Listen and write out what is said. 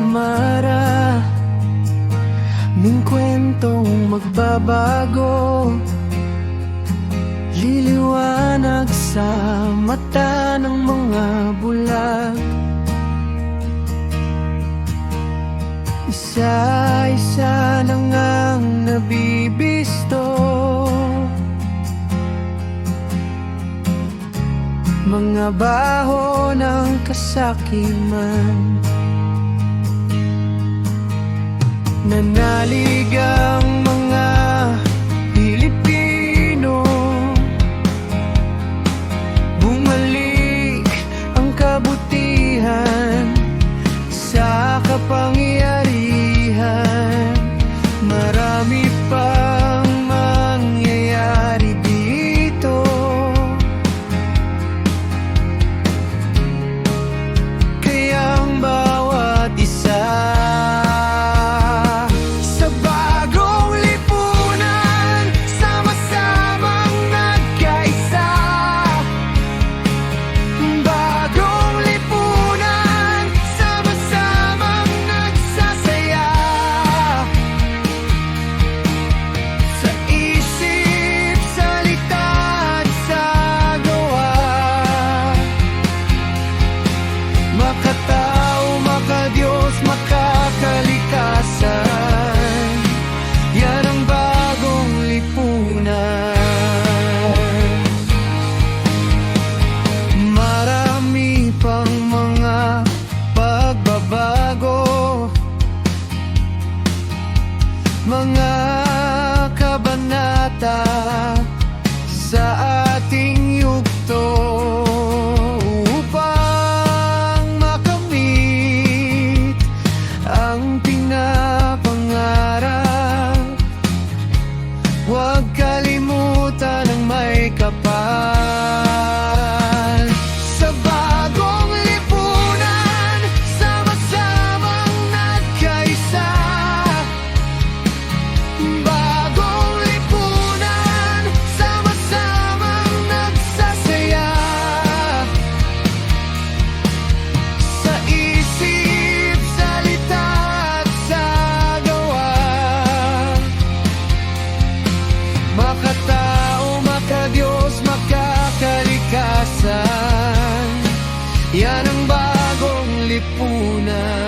Maraming kwentong magbabago, liliwanag sa mata ng mga bulag. Isa-isa na ngang nabibisto, mga baho ng kasakiman. Nanalig ang mga Pilipino, bumalik ang kabutihan sa kapangyarihan. Marami pang mangyayari dito, kaya ang bawat isa makatao, makadiyos, makakalikasan. Yan ang bagong lipunan. Marami pang mga pagbabago, mga kabanata sa ating yugto, huwag kalimutan ang may kapal. Sa bagong lipunan, sama-samang nagkaisa. Bagong lipunan, sama-samang nagsasaya. Sa isip, salita at sa gawa, makatao, makadiyos, makakalikasan. Yan ang bagong lipunan.